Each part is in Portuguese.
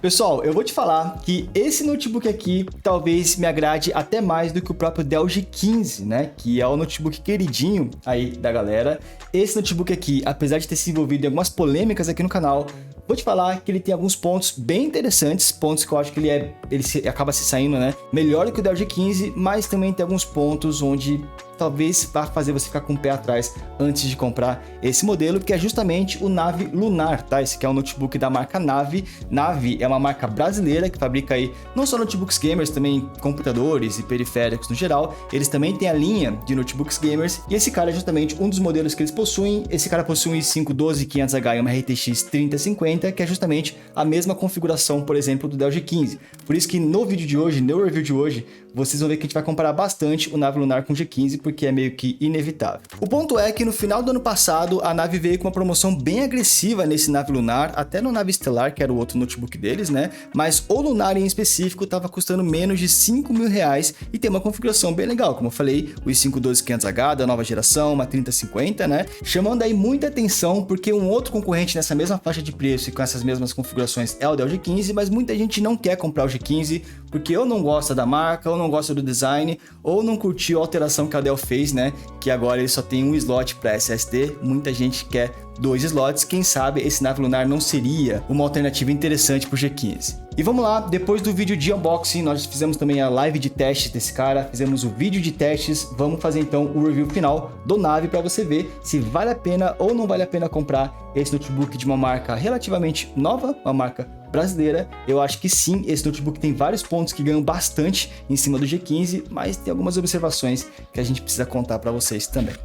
Pessoal, eu vou te falar que esse notebook aqui talvez me agrade até mais do que o próprio Dell G15, né? Que é o notebook queridinho aí da galera. Esse notebook aqui, apesar de ter se envolvido em algumas polêmicas aqui no canal, vou te falar que ele tem alguns pontos bem interessantes, pontos que eu acho que ele acaba se saindo, né? Melhor do que o Dell G15, mas também tem alguns pontos onde talvez vá fazer você ficar com o pé atrás antes de comprar esse modelo, que é justamente o Navi Lunar, tá? Esse aqui é um notebook da marca Navi. Navi é uma marca brasileira que fabrica aí não só notebooks gamers, também computadores e periféricos no geral. Eles também têm a linha de notebooks gamers e esse cara é justamente um dos modelos que eles possuem. Esse cara possui um i5 12500H e uma RTX 3050, que é justamente a mesma configuração, por exemplo, do Dell G15. Por isso que no vídeo de hoje, no review de hoje, vocês vão ver que a gente vai comparar bastante o Navi Lunar com o G15, porque é meio que inevitável. O ponto é que no final do ano passado, a Navi veio com uma promoção bem agressiva nesse Navi Lunar, até no Navi Stellar, que era o outro notebook deles, né? Mas o Lunar em específico estava custando menos de R$5.000 e tem uma configuração bem legal, como eu falei, o i5 12500H da nova geração, uma 3050, né? Chamando aí muita atenção, porque um outro concorrente nessa mesma faixa de preço e com essas mesmas configurações é o Dell G15, mas muita gente não quer comprar o G15, porque ou não gosta da marca, ou não gosta do design, ou não curtiu a alteração que a Dell fez, né? Que agora ele só tem um slot para SSD, muita gente quer 2 slots, quem sabe esse Navi Lunar não seria uma alternativa interessante para o G15. E vamos lá, depois do vídeo de unboxing, nós fizemos também a live de testes desse cara, fizemos o vídeo de testes, vamos fazer então o review final do Navi para você ver se vale a pena ou não vale a pena comprar esse notebook de uma marca relativamente nova, uma marca brasileira. Eu acho que sim, esse notebook tem vários pontos que ganham bastante em cima do G15, mas tem algumas observações que a gente precisa contar para vocês também.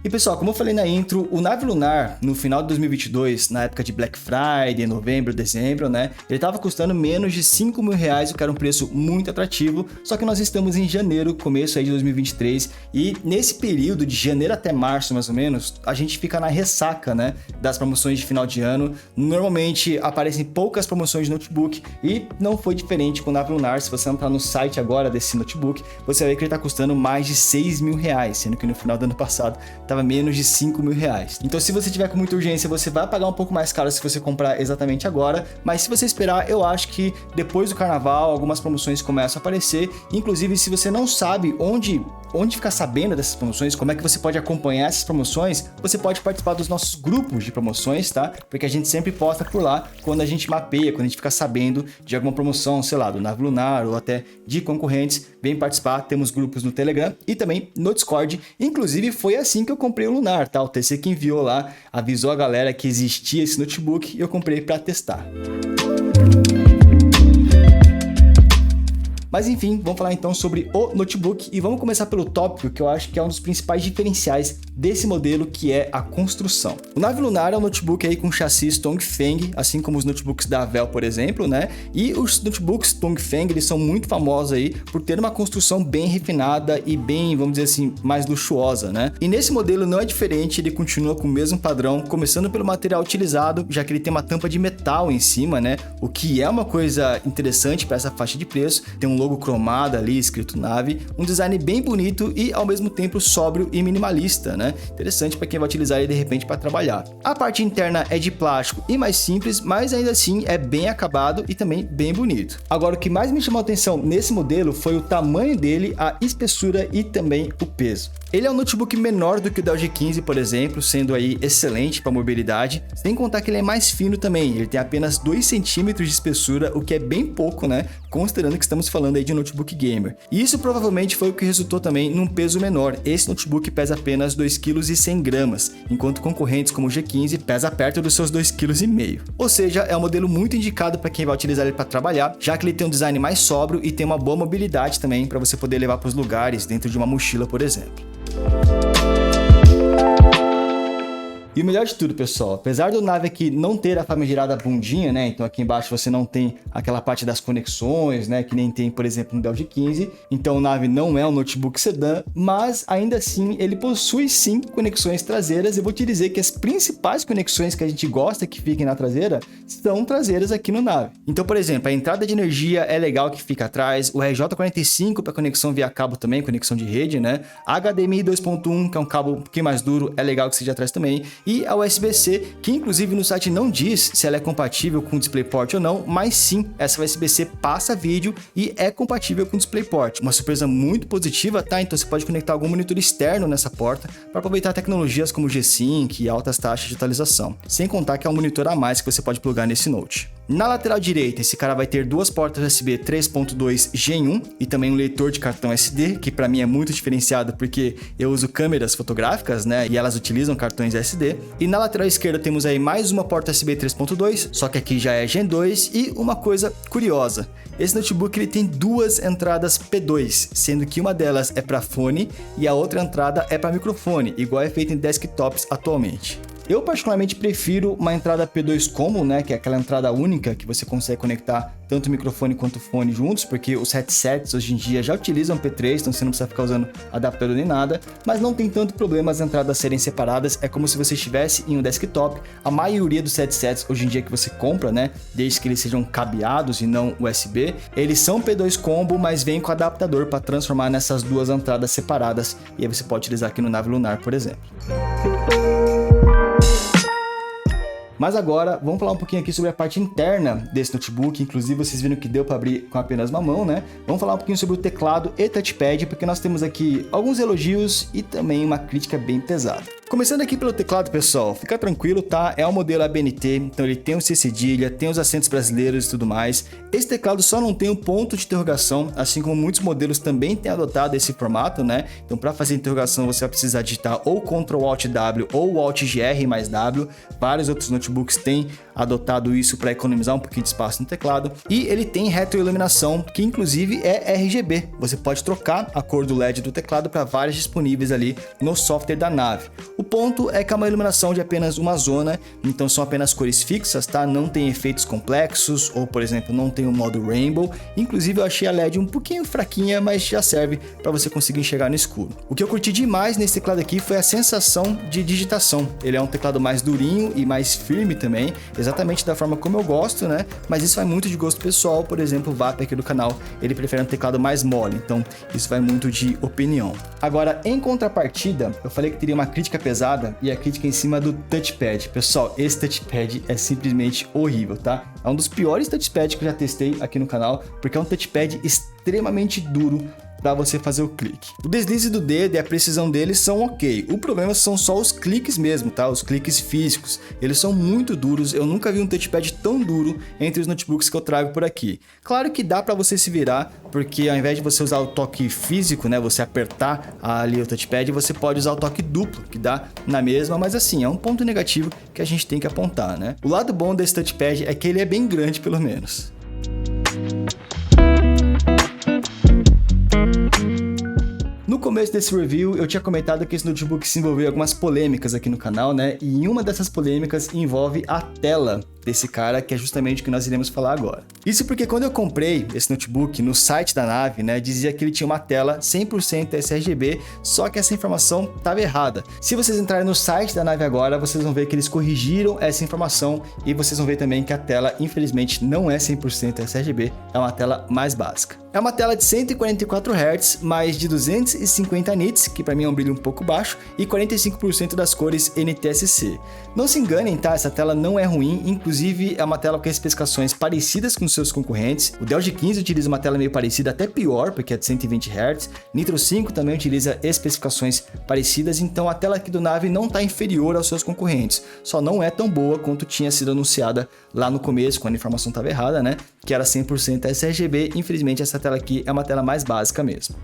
E pessoal, como eu falei na intro, o Navi Lunar no final de 2022, na época de Black Friday, novembro, dezembro, né? Ele tava custando menos de R$5.000, o que era um preço muito atrativo, só que nós estamos em janeiro, começo aí de 2023, e nesse período de janeiro até março, mais ou menos, a gente fica na ressaca, né? Das promoções de final de ano. Normalmente aparecem poucas promoções de notebook e não foi diferente com o Navi Lunar. Se você entrar no site agora desse notebook, você vai ver que ele tá custando mais de R$6.000, sendo que no final do ano passado tava menos de R$5.000. Então, se você tiver com muita urgência, você vai pagar um pouco mais caro se você comprar exatamente agora, mas se você esperar, eu acho que depois do carnaval, algumas promoções começam a aparecer. Inclusive, se você não sabe onde ficar sabendo dessas promoções, como é que você pode acompanhar essas promoções, você pode participar dos nossos grupos de promoções, tá? Porque a gente sempre posta por lá quando a gente mapeia, quando a gente fica sabendo de alguma promoção, sei lá, do Navi Lunar ou até de concorrentes. Vem participar, temos grupos no Telegram e também no Discord. Inclusive, foi assim que eu comprei o Lunar, tá? O TC que enviou lá, avisou a galera que existia esse notebook e eu comprei para testar. Mas enfim, vamos falar então sobre o notebook e vamos começar pelo tópico que eu acho que é um dos principais diferenciais desse modelo, que é a construção. O Navi Lunar é um notebook aí com chassi Tongfeng, assim como os notebooks da Dell, por exemplo, né? E os notebooks Tongfeng, eles são muito famosos aí por ter uma construção bem refinada e bem, vamos dizer assim, mais luxuosa, né? E nesse modelo não é diferente, ele continua com o mesmo padrão, começando pelo material utilizado, já que ele tem uma tampa de metal em cima, né? O que é uma coisa interessante para essa faixa de preço. Tem um logo cromado ali, escrito Navi, um design bem bonito e ao mesmo tempo sóbrio e minimalista, né? Interessante para quem vai utilizar ele de repente para trabalhar. A parte interna é de plástico e mais simples, mas ainda assim é bem acabado e também bem bonito. Agora, o que mais me chamou a atenção nesse modelo foi o tamanho dele, a espessura e também o peso. Ele é um notebook menor do que o Dell G15, por exemplo, sendo aí excelente para mobilidade, sem contar que ele é mais fino também, ele tem apenas 2 centímetros de espessura, o que é bem pouco, né? Considerando que estamos falando aí de um notebook gamer. E isso provavelmente foi o que resultou também num peso menor. Esse notebook pesa apenas 2,1 kg, enquanto concorrentes como o G15 pesa perto dos seus 2,5 kg. Ou seja, é um modelo muito indicado para quem vai utilizar ele para trabalhar, já que ele tem um design mais sóbrio e tem uma boa mobilidade também para você poder levar para os lugares dentro de uma mochila, por exemplo. E o melhor de tudo, pessoal, apesar do Nave aqui não ter a famigerada bundinha, né? Então aqui embaixo você não tem aquela parte das conexões, né? Que nem tem, por exemplo, no Dell G15. Então o Nave não é um notebook sedã, mas ainda assim ele possui sim conexões traseiras. Eu vou te dizer que as principais conexões que a gente gosta que fiquem na traseira são traseiras aqui no Nave. Então, por exemplo, a entrada de energia é legal que fica atrás, o RJ45 para conexão via cabo também, conexão de rede, né? HDMI 2.1, que é um cabo um pouquinho mais duro, é legal que seja atrás também. E a USB-C, que inclusive no site não diz se ela é compatível com DisplayPort ou não, mas sim, essa USB-C passa vídeo e é compatível com DisplayPort. Uma surpresa muito positiva, tá? Então você pode conectar algum monitor externo nessa porta para aproveitar tecnologias como G-Sync e altas taxas de atualização. Sem contar que é um monitor a mais que você pode plugar nesse Note. Na lateral direita, esse cara vai ter duas portas USB 3.2 Gen 1 e também um leitor de cartão SD, que para mim é muito diferenciado porque eu uso câmeras fotográficas, né, e elas utilizam cartões SD. E na lateral esquerda temos aí mais uma porta USB 3.2, só que aqui já é Gen 2 e uma coisa curiosa. Esse notebook ele tem duas entradas P2, sendo que uma delas é para fone e a outra entrada é para microfone, igual é feito em desktops atualmente. Eu particularmente prefiro uma entrada P2 Combo, né, que é aquela entrada única que você consegue conectar tanto o microfone quanto o fone juntos, porque os headsets hoje em dia já utilizam P3, então você não precisa ficar usando adaptador nem nada, mas não tem tanto problema as entradas serem separadas, é como se você estivesse em um desktop. A maioria dos headsets hoje em dia que você compra, né, desde que eles sejam cabeados e não USB, eles são P2 Combo, mas vem com adaptador para transformar nessas duas entradas separadas, e aí você pode utilizar aqui no Nave Lunar, por exemplo. Mas agora, vamos falar um pouquinho aqui sobre a parte interna desse notebook. Inclusive, vocês viram que deu para abrir com apenas uma mão, né? Vamos falar um pouquinho sobre o teclado e touchpad, porque nós temos aqui alguns elogios e também uma crítica bem pesada. Começando aqui pelo teclado, pessoal, fica tranquilo, tá? É um modelo ABNT, então ele tem o C cedilha, tem os acentos brasileiros e tudo mais. Esse teclado só não tem um ponto de interrogação, assim como muitos modelos também têm adotado esse formato, né? Então, para fazer interrogação, você vai precisar digitar ou Ctrl Alt W ou Alt GR mais W. Vários outros notebooks têm adotado isso para economizar um pouquinho de espaço no teclado. E ele tem retroiluminação, que inclusive é RGB. Você pode trocar a cor do LED do teclado para várias disponíveis ali no software da Nave. O ponto é que é uma iluminação de apenas uma zona, então são apenas cores fixas, tá? Não tem efeitos complexos, ou por exemplo, não tem o modo Rainbow. Inclusive eu achei a LED um pouquinho fraquinha, mas já serve para você conseguir enxergar no escuro. O que eu curti demais nesse teclado aqui foi a sensação de digitação. Ele é um teclado mais durinho e mais firme também, exatamente da forma como eu gosto, né? Mas isso vai muito de gosto pessoal. Por exemplo, o VAP aqui do canal, ele prefere um teclado mais mole, então isso vai muito de opinião. Agora, em contrapartida, eu falei que teria uma crítica pesada e a crítica em cima do touchpad. Pessoal, esse touchpad é simplesmente horrível, tá? É um dos piores touchpads que eu já testei aqui no canal, porque é um touchpad extremamente duro para você fazer o clique. O deslize do dedo e a precisão deles são ok. O problema são só os cliques mesmo, tá? Os cliques físicos. Eles são muito duros. Eu nunca vi um touchpad tão duro entre os notebooks que eu trago por aqui. Claro que dá para você se virar, porque ao invés de você usar o toque físico, né, você apertar ali o touchpad, você pode usar o toque duplo, que dá na mesma, mas assim, é um ponto negativo que a gente tem que apontar, né? O lado bom desse touchpad é que ele é bem grande, pelo menos. No começo desse review, eu tinha comentado que esse notebook se envolveu em algumas polêmicas aqui no canal, né? E uma dessas polêmicas envolve a tela desse cara, que é justamente o que nós iremos falar agora. Isso porque quando eu comprei esse notebook no site da Nave, né, dizia que ele tinha uma tela 100% sRGB, só que essa informação estava errada. Se vocês entrarem no site da Nave agora, vocês vão ver que eles corrigiram essa informação e vocês vão ver também que a tela, infelizmente, não é 100% sRGB, é uma tela mais básica. É uma tela de 144 Hz, mais de 250 nits, que para mim é um brilho um pouco baixo, e 45% das cores NTSC. Não se enganem, tá? Essa tela não é ruim, inclusive é uma tela com especificações parecidas com seus concorrentes. O Dell G15 utiliza uma tela meio parecida, até pior, porque é de 120 Hz. Nitro 5 também utiliza especificações parecidas, então a tela aqui do Nave não está inferior aos seus concorrentes, só não é tão boa quanto tinha sido anunciada lá no começo, quando a informação estava errada, né? Que era 100% sRGB. Infelizmente essa tela aqui é uma tela mais básica mesmo.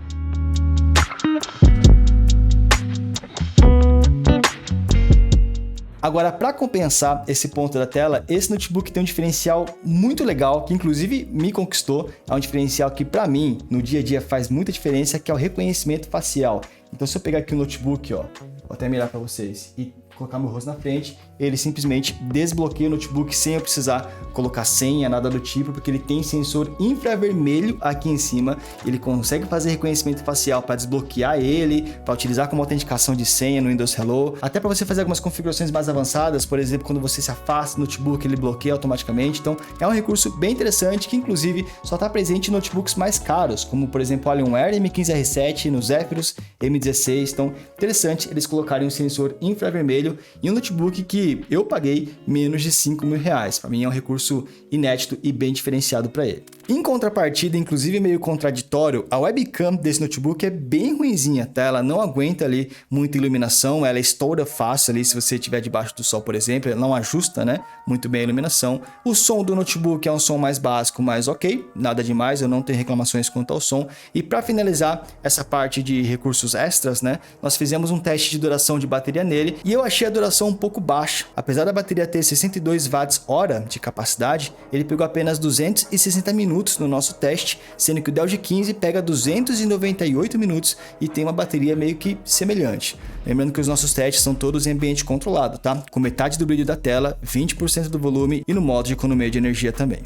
Agora, para compensar esse ponto da tela, esse notebook tem um diferencial muito legal, que inclusive me conquistou. É um diferencial que para mim, no dia a dia, faz muita diferença, que é o reconhecimento facial. Então, se eu pegar aqui o notebook, ó, vou até mirar para vocês, e colocar meu rosto na frente, ele simplesmente desbloqueia o notebook sem eu precisar colocar senha, nada do tipo, porque ele tem sensor infravermelho aqui em cima, ele consegue fazer reconhecimento facial para desbloquear ele, para utilizar como autenticação de senha no Windows Hello, até para você fazer algumas configurações mais avançadas, por exemplo, quando você se afasta do notebook, ele bloqueia automaticamente. Então é um recurso bem interessante que inclusive só está presente em notebooks mais caros, como por exemplo o Alienware M15R7 no Zephyrus M16. Então interessante eles colocarem um sensor infravermelho em um notebook que eu paguei menos de R$5.000. Para mim é um recurso inédito e bem diferenciado para ele. Em contrapartida, inclusive meio contraditório, a webcam desse notebook é bem ruinzinha, tá? Ela não aguenta ali muita iluminação, ela estoura fácil ali se você estiver debaixo do sol, por exemplo, ela não ajusta, né, muito bem a iluminação. O som do notebook é um som mais básico, mas ok, nada demais, eu não tenho reclamações quanto ao som. E para finalizar essa parte de recursos extras, né, nós fizemos um teste de duração de bateria nele e eu achei a duração um pouco baixa. Apesar da bateria ter 62 watts-hora de capacidade, ele pegou apenas 260 minutos no nosso teste, sendo que o Dell G15 pega 298 minutos e tem uma bateria meio que semelhante. Lembrando que os nossos testes são todos em ambiente controlado, tá? Com metade do brilho da tela, 20% do volume e no modo de economia de energia também.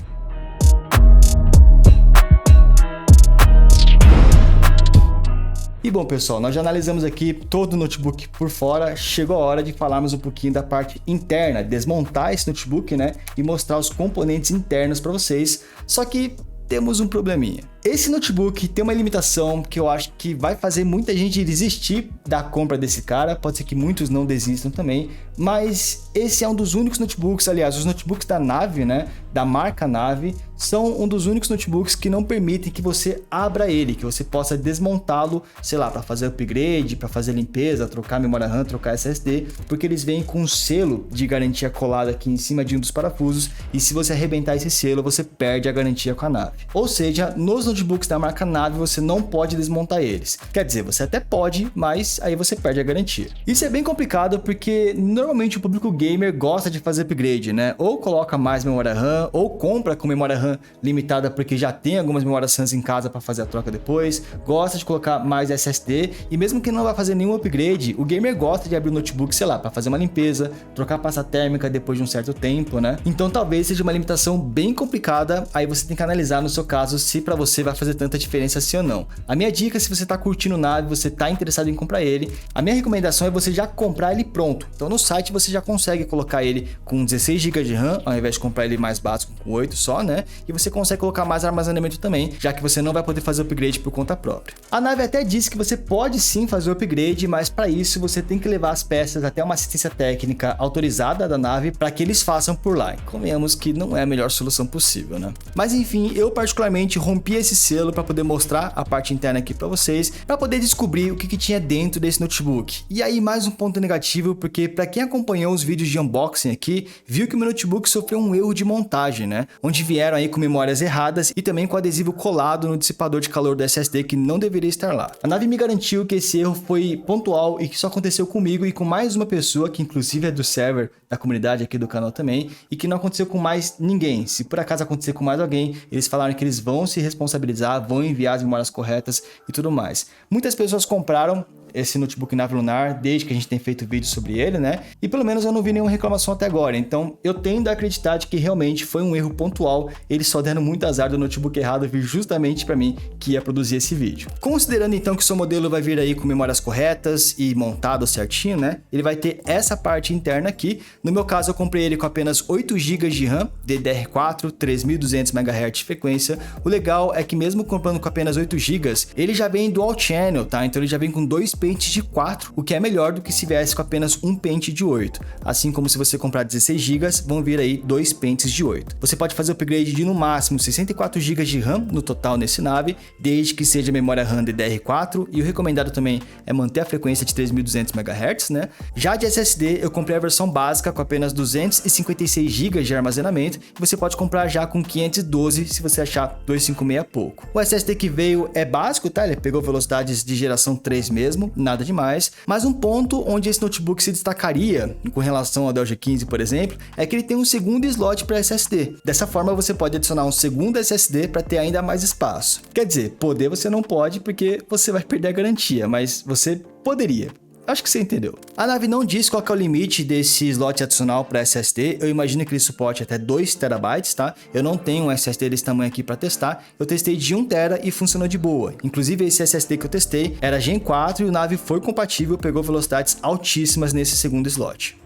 E bom pessoal, nós já analisamos aqui todo o notebook por fora, chegou a hora de falarmos um pouquinho da parte interna, desmontar esse notebook, né, e mostrar os componentes internos para vocês, só que temos um probleminha. Esse notebook tem uma limitação que eu acho que vai fazer muita gente desistir da compra desse cara, pode ser que muitos não desistam também, mas esse é um dos únicos notebooks, aliás, os notebooks da Nave, né, da marca Nave, são um dos únicos notebooks que não permitem que você abra ele, que você possa desmontá-lo, sei lá, para fazer upgrade, para fazer limpeza, trocar memória RAM, trocar SSD, porque eles vêm com um selo de garantia colado aqui em cima de um dos parafusos, e se você arrebentar esse selo, você perde a garantia com a Nave. Ou seja, nos notebooks da marca Nave você não pode desmontar eles. Quer dizer, você até pode, mas aí você perde a garantia. Isso é bem complicado porque normalmente o público gamer gosta de fazer upgrade, né? Ou coloca mais memória RAM, ou compra com memória RAM limitada porque já tem algumas memórias RAM em casa para fazer a troca depois, gosta de colocar mais SSD e mesmo que não vai fazer nenhum upgrade, o gamer gosta de abrir o notebook, sei lá, para fazer uma limpeza, trocar pasta térmica depois de um certo tempo, né? Então talvez seja uma limitação bem complicada, aí você tem que analisar no seu caso se para você vai fazer tanta diferença assim ou não. A minha dica, se você tá curtindo Nave, você tá interessado em comprar ele, a minha recomendação é você já comprar ele pronto. Então no site você já consegue colocar ele com 16 GB de RAM, ao invés de comprar ele mais básico com 8 só, né? E você consegue colocar mais armazenamento também, já que você não vai poder fazer upgrade por conta própria. A Nave até disse que você pode sim fazer o upgrade, mas para isso você tem que levar as peças até uma assistência técnica autorizada da Nave para que eles façam por lá. Convenhamos que não é a melhor solução possível, né? Mas enfim, eu particularmente rompi esse selo para poder mostrar a parte interna aqui para vocês, para poder descobrir o que tinha dentro desse notebook. E aí mais um ponto negativo, porque para quem acompanhou os vídeos de unboxing aqui, viu que o meu notebook sofreu um erro de montagem, né? Onde vieram aí com memórias erradas e também com adesivo colado no dissipador de calor do SSD que não deveria estar lá. A Nave me garantiu que esse erro foi pontual e que só aconteceu comigo e com mais uma pessoa, que inclusive é do server da comunidade aqui do canal também, e que não aconteceu com mais ninguém. Se por acaso acontecer com mais alguém, eles falaram que eles vão se responsabilizar, vão enviar as memórias corretas e tudo mais. Muitas pessoas compraram esse notebook Nave Lunar desde que a gente tem feito vídeo sobre ele, né? E pelo menos eu não vi nenhuma reclamação até agora. Então eu tendo a acreditar de que realmente foi um erro pontual. Eles só deram muito azar do notebook errado vir justamente para mim que ia produzir esse vídeo. Considerando então que o seu modelo vai vir aí com memórias corretas e montado certinho, né? Ele vai ter essa parte interna aqui. No meu caso eu comprei ele com apenas 8 GB de RAM, DDR4, 3200 MHz de frequência. O legal é que mesmo comprando com apenas 8 GB, ele já vem dual channel, tá? Então ele já vem com 2 pentes de 4, o que é melhor do que se viesse com apenas um pente de 8. Assim como se você comprar 16 GB, vão vir aí 2 pentes de 8. Você pode fazer o upgrade de no máximo 64 GB de RAM no total nesse Nave, desde que seja memória RAM DDR4, e o recomendado também é manter a frequência de 3200 MHz, né? Já de SSD, eu comprei a versão básica com apenas 256 GB de armazenamento, e você pode comprar já com 512 se você achar 256 pouco. O SSD que veio é básico, tá? Ele pegou velocidades de geração 3 mesmo, nada demais, mas um ponto onde esse notebook se destacaria com relação ao Dell G15, por exemplo, é que ele tem um segundo slot para SSD. Dessa forma você pode adicionar um segundo SSD para ter ainda mais espaço. Quer dizer, poder você não pode porque você vai perder a garantia, mas você poderia. Acho que você entendeu. A nave não diz qual que é o limite desse slot adicional para SSD, eu imagino que ele suporte até 2 TB, tá? Eu não tenho um SSD desse tamanho aqui para testar, eu testei de 1 TB e funcionou de boa. Inclusive esse SSD que eu testei era Gen 4 e o nave foi compatível, pegou velocidades altíssimas nesse segundo slot.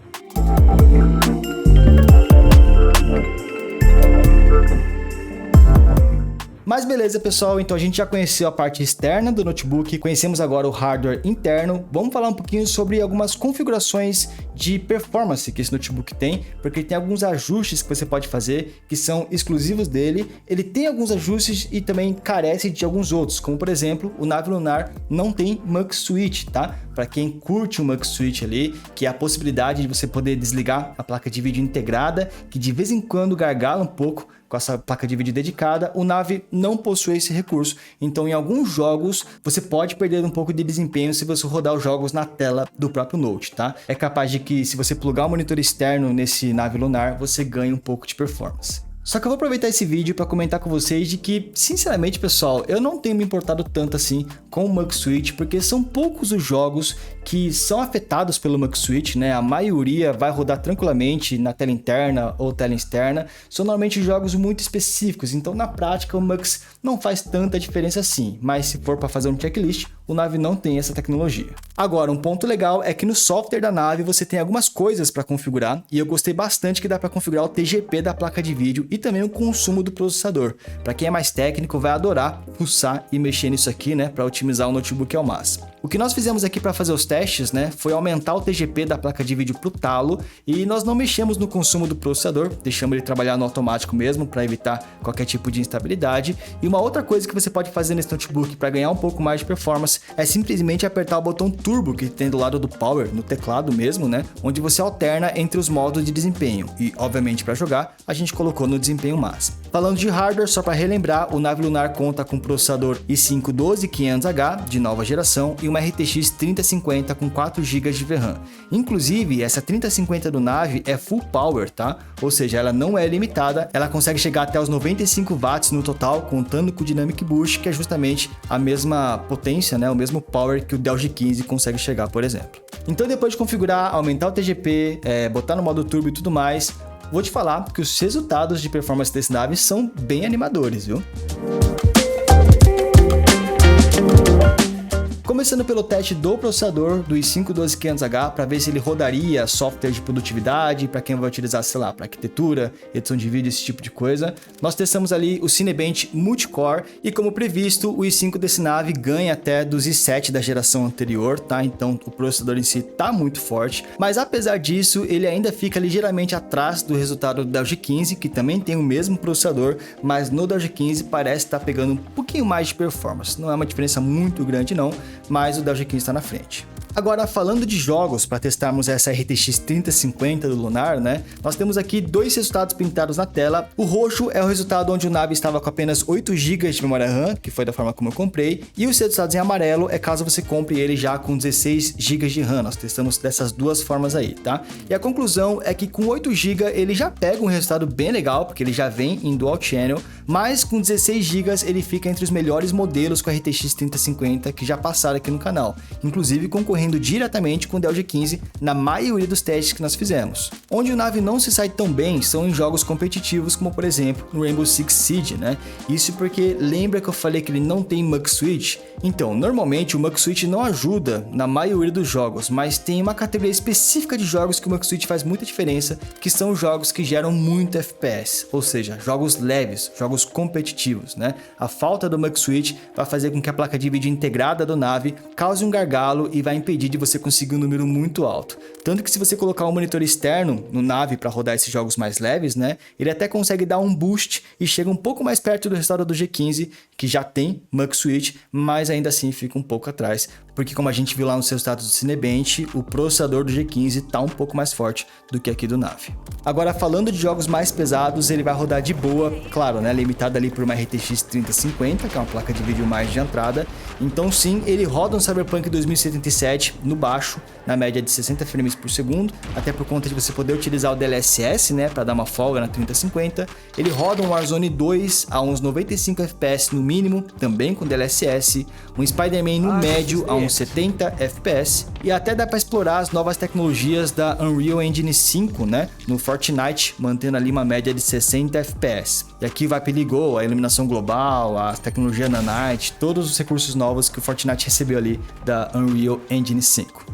Mas beleza, pessoal, então a gente já conheceu a parte externa do notebook, conhecemos agora o hardware interno. Vamos falar um pouquinho sobre algumas configurações de performance que esse notebook tem, porque tem alguns ajustes que você pode fazer que são exclusivos dele. Ele tem alguns ajustes e também carece de alguns outros, como por exemplo, o Navi Lunar não tem Mux Switch, tá? Para quem curte o Mux Switch ali, que é a possibilidade de você poder desligar a placa de vídeo integrada, que de vez em quando gargala um pouco com essa placa de vídeo dedicada, o Navi não possui esse recurso. Então, em alguns jogos, você pode perder um pouco de desempenho se você rodar os jogos na tela do próprio Note, tá? É capaz de que, se você plugar o monitor externo nesse Navi Lunar, você ganhe um pouco de performance. Só que eu vou aproveitar esse vídeo para comentar com vocês de que, sinceramente, pessoal, eu não tenho me importado tanto assim com o Mux Switch, porque são poucos os jogos que são afetados pelo Mux Switch, né? A maioria vai rodar tranquilamente na tela interna ou tela externa, são normalmente jogos muito específicos, então na prática o Mux não faz tanta diferença assim, mas se for para fazer um checklist, o Navi não tem essa tecnologia. Agora, um ponto legal é que no software da Navi você tem algumas coisas para configurar, e eu gostei bastante que dá para configurar o TGP da placa de vídeo e também o consumo do processador. Para quem é mais técnico vai adorar pulsar e mexer nisso aqui, né, para otimizar o notebook ao máximo. O que nós fizemos aqui para fazer os testes, né, foi aumentar o TGP da placa de vídeo para o talo, e nós não mexemos no consumo do processador, deixamos ele trabalhar no automático mesmo para evitar qualquer tipo de instabilidade. E uma outra coisa que você pode fazer nesse notebook para ganhar um pouco mais de performance é simplesmente apertar o botão Turbo que tem do lado do Power, no teclado mesmo, né, onde você alterna entre os modos de desempenho. E obviamente para jogar a gente colocou no desempenho máximo. Falando de hardware, só para relembrar, o Navi Lunar conta com processador i5 12500H de nova geração e uma RTX 3050 com 4 GB de VRAM. Inclusive, essa 3050 do Navi é full power, tá? Ou seja, ela não é limitada, ela consegue chegar até os 95 watts no total, contando com o Dynamic Boost, que é justamente a mesma potência, né? O mesmo power que o Dell G15 consegue chegar, por exemplo. Então, depois de configurar, aumentar o TGP, botar no modo turbo e tudo mais, vou te falar que os resultados de performance desse Navi são bem animadores, viu? Começando pelo teste do processador do i5 12500H para ver se ele rodaria software de produtividade para quem vai utilizar, sei lá, para arquitetura, edição de vídeo, esse tipo de coisa. Nós testamos ali o Cinebench Multicore e, como previsto, o i5 desse Navi ganha até dos i7 da geração anterior, tá? Então o processador em si tá muito forte, mas apesar disso, ele ainda fica ligeiramente atrás do resultado do Dell G15, que também tem o mesmo processador, mas no Dell G15 parece estar pegando um pouquinho mais de performance. Não é uma diferença muito grande não, mas o Dell G15 está na frente. Agora, falando de jogos, para testarmos essa RTX 3050 do Lunar, né? Nós temos aqui dois resultados pintados na tela. O roxo é o resultado onde o Navi estava com apenas 8 GB de memória RAM, que foi da forma como eu comprei. E os resultados em amarelo é caso você compre ele já com 16 GB de RAM. Nós testamos dessas duas formas aí, tá? E a conclusão é que com 8 GB ele já pega um resultado bem legal, porque ele já vem em Dual Channel, mas com 16 GB ele fica entre os melhores modelos com a RTX 3050 que já passaram aqui no canal, inclusive concorrendo diretamente com o Dell G15 na maioria dos testes que nós fizemos. Onde o Navi não se sai tão bem são em jogos competitivos, como por exemplo no Rainbow Six Siege, né? Isso porque lembra que eu falei que ele não tem Mux Switch? Então, normalmente o Mux Switch não ajuda na maioria dos jogos, mas tem uma categoria específica de jogos que o Mux Switch faz muita diferença, que são jogos que geram muito FPS, ou seja, jogos leves, jogos competitivos, né? A falta do Mux Switch vai fazer com que a placa de vídeo integrada do Navi cause um gargalo e vai impedir de você conseguir um número muito alto. Tanto que se você colocar um monitor externo no Navi para rodar esses jogos mais leves, né, ele até consegue dar um boost e chega um pouco mais perto do resultado do G15, que já tem Mux Switch, mas ainda assim fica um pouco atrás, porque como a gente viu lá nos resultados do Cinebench, o processador do G15 tá um pouco mais forte do que aqui do Navi. Agora, falando de jogos mais pesados, ele vai rodar de boa, claro, né, limitada ali por uma RTX 3050, que é uma placa de vídeo mais de entrada. Então sim, ele roda um Cyberpunk 2077 no baixo, na média de 60 frames por segundo, até por conta de você poder utilizar o DLSS, né, para dar uma folga na 3050. Ele roda um Warzone 2 a uns 95 FPS no mínimo, também com DLSS, um Spider-Man no médio a uns 70 FPS, e até dá para explorar as novas tecnologias da Unreal Engine 5, né, no Fortnite, mantendo ali uma média de 60 FPS. E aqui vai Polygon, a iluminação global, a tecnologia Nanite, todos os recursos novos que o Fortnite recebeu ali da Unreal Engine 5.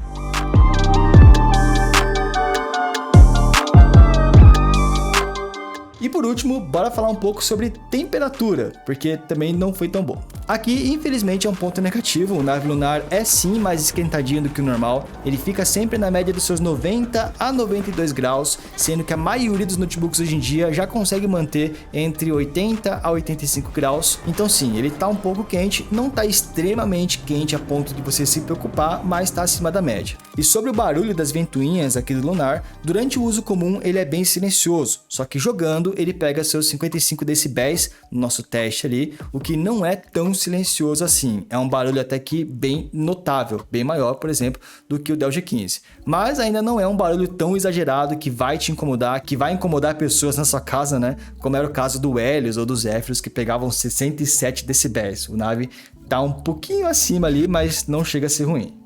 E por último, bora falar um pouco sobre temperatura, porque também não foi tão bom. Aqui, infelizmente, é um ponto negativo. O Nave Lunar é sim mais esquentadinho do que o normal. Ele fica sempre na média dos seus 90 a 92 graus, sendo que a maioria dos notebooks hoje em dia já consegue manter entre 80 a 85 graus. Então sim, ele tá um pouco quente, não tá extremamente quente a ponto de você se preocupar, mas tá acima da média. E sobre o barulho das ventoinhas aqui do Lunar, durante o uso comum ele é bem silencioso, só que jogando ele pega seus 55 decibéis no nosso teste ali, o que não é tão silencioso assim. É um barulho até que bem notável, bem maior, por exemplo, do que o Dell G15. Mas ainda não é um barulho tão exagerado que vai te incomodar, que vai incomodar pessoas na sua casa, né? Como era o caso do Helios ou do Zephyros, que pegavam 67 decibéis. O Nave tá um pouquinho acima ali, mas não chega a ser ruim.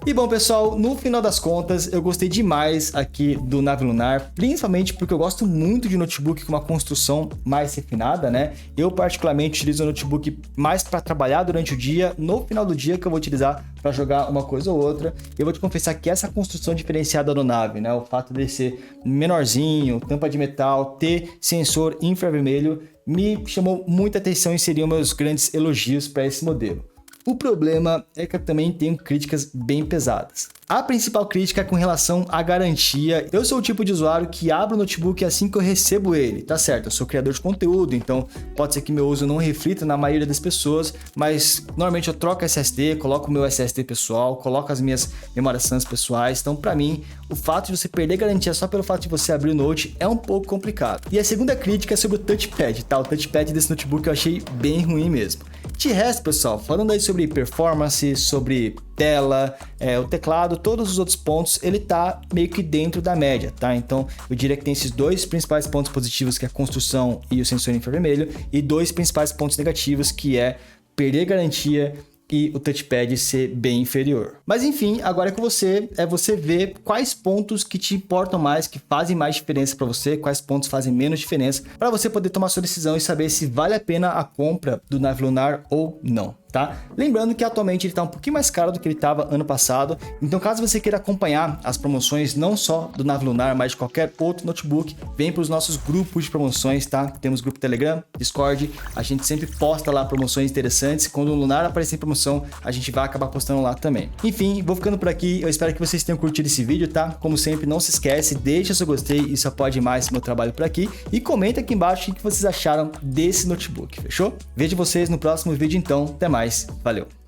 E bom pessoal, no final das contas eu gostei demais aqui do Nave Lunar, principalmente porque eu gosto muito de notebook com uma construção mais refinada, né? Eu particularmente utilizo o notebook mais para trabalhar durante o dia, no final do dia que eu vou utilizar para jogar uma coisa ou outra. Eu vou te confessar que essa construção diferenciada do Nave, né? O fato de ser menorzinho, tampa de metal, ter sensor infravermelho, me chamou muita atenção e seriam meus grandes elogios para esse modelo. O problema é que eu também tenho críticas bem pesadas. A principal crítica é com relação à garantia. Eu sou o tipo de usuário que abre o notebook assim que eu recebo ele, tá certo? Eu sou criador de conteúdo, então pode ser que meu uso não reflita na maioria das pessoas, mas normalmente eu troco SSD, coloco o meu SSD pessoal, coloco as minhas memórias SANs pessoais, então para mim, o fato de você perder garantia só pelo fato de você abrir o Note é um pouco complicado. E a segunda crítica é sobre o touchpad, tá? O touchpad desse notebook eu achei bem ruim mesmo. De resto, pessoal, falando aí sobre performance, sobre tela, o teclado, todos os outros pontos, ele tá meio que dentro da média, tá? Então, eu diria que tem esses dois principais pontos positivos, que é a construção e o sensor infravermelho, e dois principais pontos negativos, que é perder garantia e o touchpad ser bem inferior. Mas enfim, agora é com você, é você ver quais pontos que te importam mais, que fazem mais diferença para você, quais pontos fazem menos diferença, para você poder tomar sua decisão e saber se vale a pena a compra do Nave Lunar ou não. Tá? Lembrando que atualmente ele está um pouquinho mais caro do que ele estava ano passado, então caso você queira acompanhar as promoções não só do Nave Lunar, mas de qualquer outro notebook, vem para os nossos grupos de promoções, tá? Temos grupo Telegram, Discord, a gente sempre posta lá promoções interessantes, quando o Lunar aparecer em promoção, a gente vai acabar postando lá também. Enfim, vou ficando por aqui, eu espero que vocês tenham curtido esse vídeo, tá? Como sempre, não se esquece, deixa seu gostei, isso apoia mais meu trabalho por aqui, e comenta aqui embaixo o que vocês acharam desse notebook, fechou? Vejo vocês no próximo vídeo então, até mais. Valeu!